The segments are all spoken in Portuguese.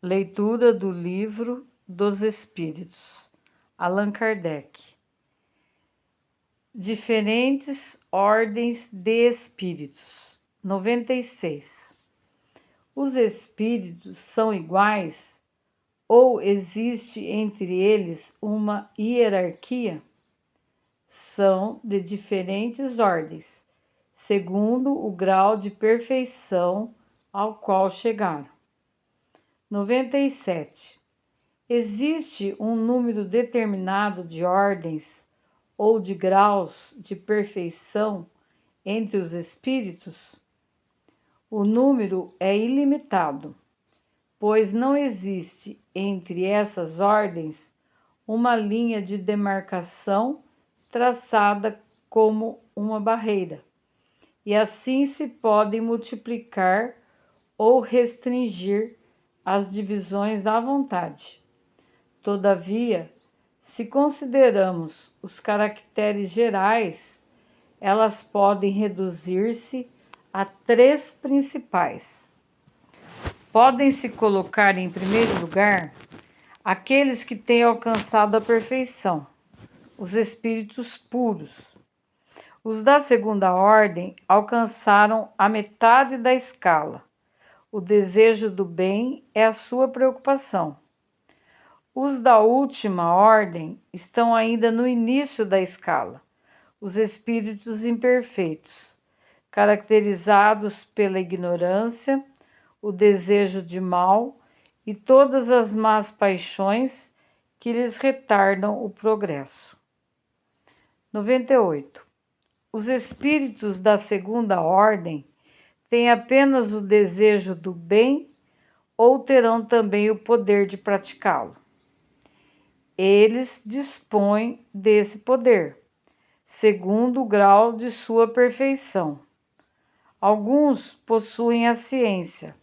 Leitura do Livro dos Espíritos, Allan Kardec. Diferentes ordens de espíritos. 96. Os espíritos são iguais ou existe entre eles uma hierarquia? São de diferentes ordens, segundo o grau de perfeição ao qual chegaram. 97. Existe um número determinado de ordens ou de graus de perfeição entre os espíritos? O número é ilimitado, pois não existe entre essas ordens uma linha de demarcação traçada como uma barreira, e assim se podem multiplicar ou restringir as divisões à vontade. Todavia, se consideramos os caracteres gerais, elas podem reduzir-se a 3 principais. Podem-se colocar em primeiro lugar aqueles que têm alcançado a perfeição, os espíritos puros. Os da segunda ordem alcançaram a metade da escala. O desejo do bem é a sua preocupação. Os da última ordem estão ainda no início da escala, os espíritos imperfeitos, caracterizados pela ignorância, o desejo de mal e todas as más paixões que lhes retardam o progresso. 98. Os espíritos da segunda ordem têm apenas o desejo do bem ou terão também o poder de praticá-lo? Eles dispõem desse poder, segundo o grau de sua perfeição. Alguns possuem a ciência,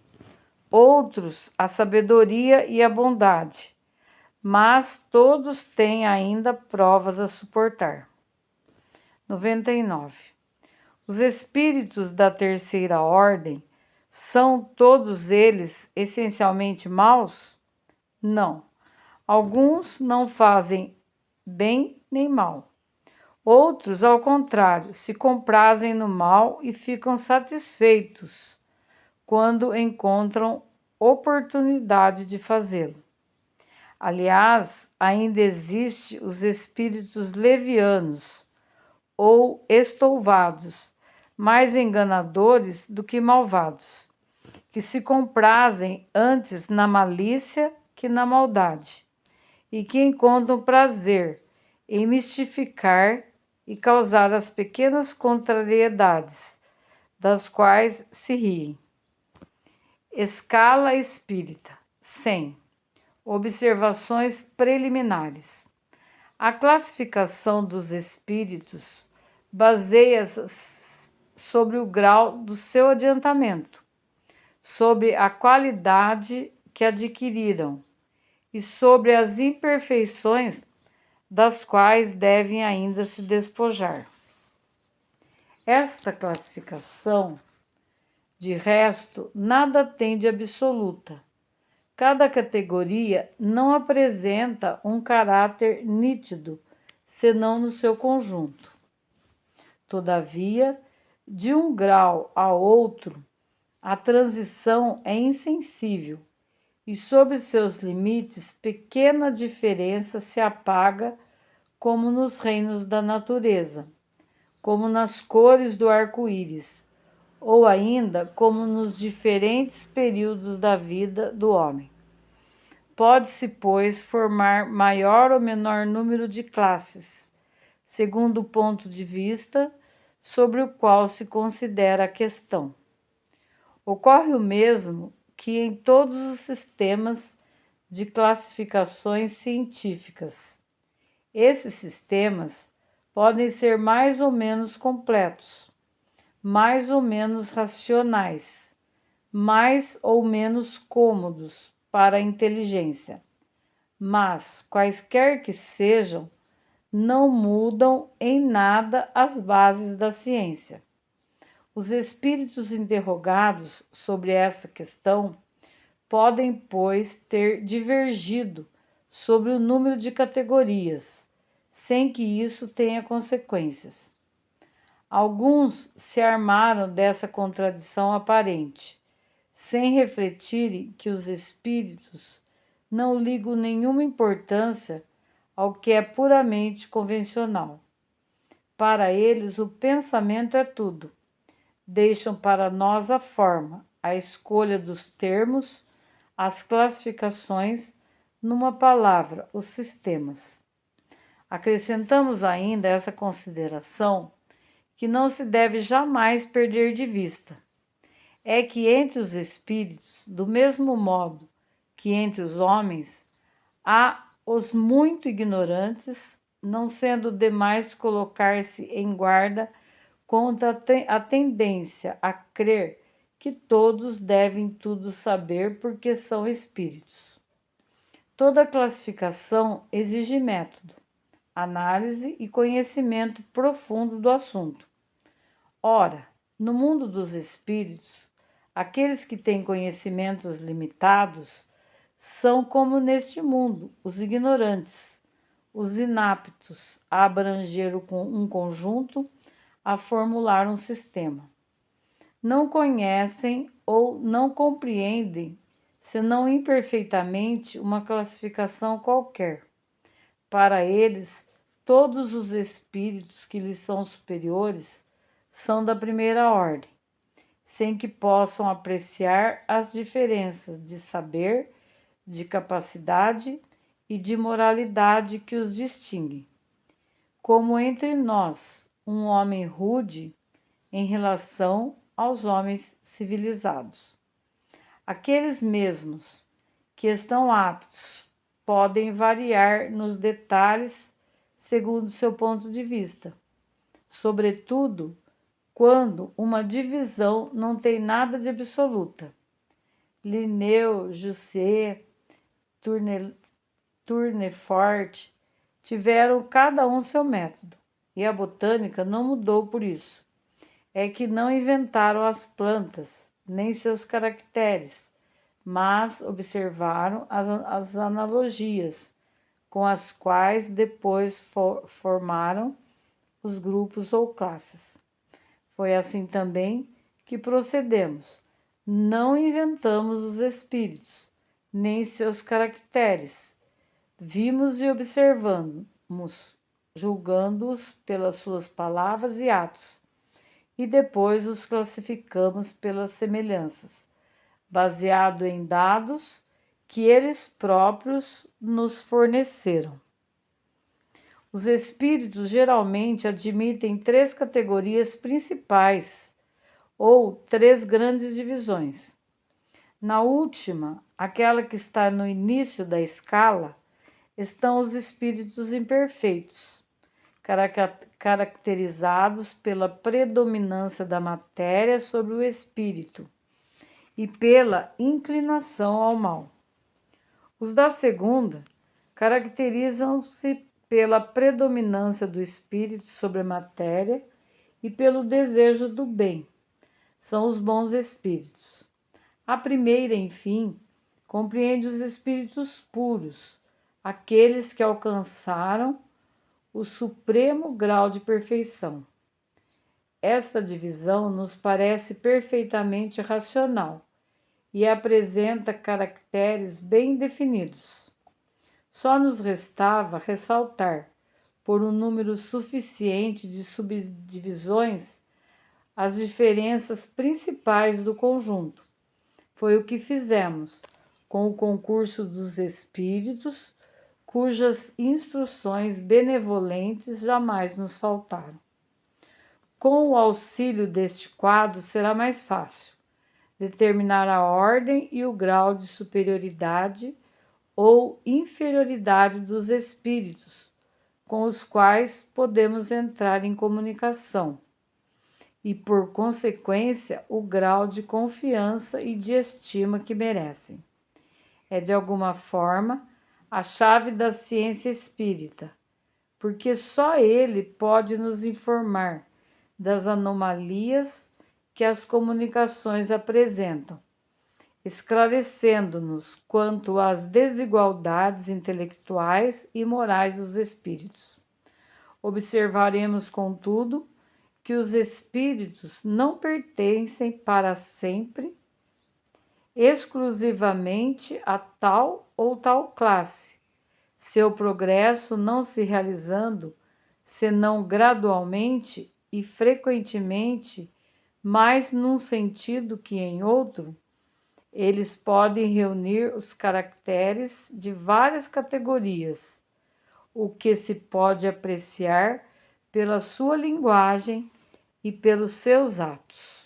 outros a sabedoria e a bondade, mas todos têm ainda provas a suportar. 99. Os espíritos da terceira ordem são todos eles essencialmente maus? Não. Alguns não fazem bem nem mal. Outros, ao contrário, se comprazem no mal e ficam satisfeitos quando encontram oportunidade de fazê-lo. Aliás, ainda existem os espíritos levianos ou estouvados, mais enganadores do que malvados, que se comprazem antes na malícia que na maldade, e que encontram prazer em mistificar e causar as pequenas contrariedades, das quais se riem. Escala espírita 100. Observações preliminares. A classificação dos espíritos baseia-se sobre o grau do seu adiantamento, sobre a qualidade que adquiriram e sobre as imperfeições das quais devem ainda se despojar. Esta classificação, de resto, nada tem de absoluta. Cada categoria não apresenta um caráter nítido, senão no seu conjunto. Todavia, de um grau a outro, a transição é insensível e, sob seus limites, pequena diferença se apaga, como nos reinos da natureza, como nas cores do arco-íris, ou ainda como nos diferentes períodos da vida do homem. Pode-se, pois, formar maior ou menor número de classes, segundo o ponto de vista sobre o qual se considera a questão. Ocorre o mesmo que em todos os sistemas de classificações científicas. Esses sistemas podem ser mais ou menos completos, mais ou menos racionais, mais ou menos cômodos para a inteligência, mas, quaisquer que sejam, não mudam em nada as bases da ciência. Os espíritos interrogados sobre essa questão podem, pois, ter divergido sobre o número de categorias, sem que isso tenha consequências. Alguns se armaram dessa contradição aparente, sem refletirem que os espíritos não ligam nenhuma importância ao que é puramente convencional. Para eles, o pensamento é tudo. Deixam para nós a forma, a escolha dos termos, as classificações, numa palavra, os sistemas. Acrescentamos ainda essa consideração que não se deve jamais perder de vista. É que entre os espíritos, do mesmo modo que entre os homens, há os muito ignorantes, não sendo demais colocar-se em guarda contra a tendência a crer que todos devem tudo saber porque são espíritos. Toda classificação exige método, análise e conhecimento profundo do assunto. Ora, no mundo dos espíritos, aqueles que têm conhecimentos limitados são como neste mundo, os ignorantes, os inaptos a abranger um conjunto, a formular um sistema. Não conhecem ou não compreendem, senão imperfeitamente, uma classificação qualquer. Para eles, todos os espíritos que lhes são superiores são da primeira ordem, sem que possam apreciar as diferenças de saber, de capacidade e de moralidade que os distinguem. Como entre nós, um homem rude em relação aos homens civilizados. Aqueles mesmos que estão aptos podem variar nos detalhes segundo seu ponto de vista, sobretudo quando uma divisão não tem nada de absoluta. Linneu, Jussieu, Tournefort tiveram cada um seu método, e a botânica não mudou por isso. É que não inventaram as plantas, nem seus caracteres, mas observaram as analogias com as quais depois formaram os grupos ou classes. Foi assim também que procedemos. Não inventamos os espíritos, nem seus caracteres. Vimos e observamos, julgando-os pelas suas palavras e atos, e depois os classificamos pelas semelhanças, baseado em dados que eles próprios nos forneceram. Os espíritos geralmente admitem 3 categorias principais, ou 3 grandes divisões. Na última, aquela que está no início da escala, estão os espíritos imperfeitos, caracterizados pela predominância da matéria sobre o espírito e pela inclinação ao mal. Os da segunda caracterizam-se pela predominância do espírito sobre a matéria e pelo desejo do bem. São os bons espíritos. A primeira, enfim, compreende os espíritos puros, aqueles que alcançaram o supremo grau de perfeição. Esta divisão nos parece perfeitamente racional e apresenta caracteres bem definidos. Só nos restava ressaltar, por um número suficiente de subdivisões, as diferenças principais do conjunto. Foi o que fizemos com o concurso dos espíritos, cujas instruções benevolentes jamais nos faltaram. Com o auxílio deste quadro será mais fácil determinar a ordem e o grau de superioridade ou inferioridade dos espíritos com os quais podemos entrar em comunicação e, por consequência, o grau de confiança e de estima que merecem. É, de alguma forma, a chave da ciência espírita, porque só ele pode nos informar das anomalias que as comunicações apresentam esclarecendo-nos quanto às desigualdades intelectuais e morais dos espíritos. Observaremos, contudo, que os espíritos não pertencem para sempre exclusivamente a tal ou tal classe, seu progresso não se realizando senão gradualmente e frequentemente, mais num sentido que em outro. Eles podem reunir os caracteres de várias categorias, o que se pode apreciar pela sua linguagem e pelos seus atos.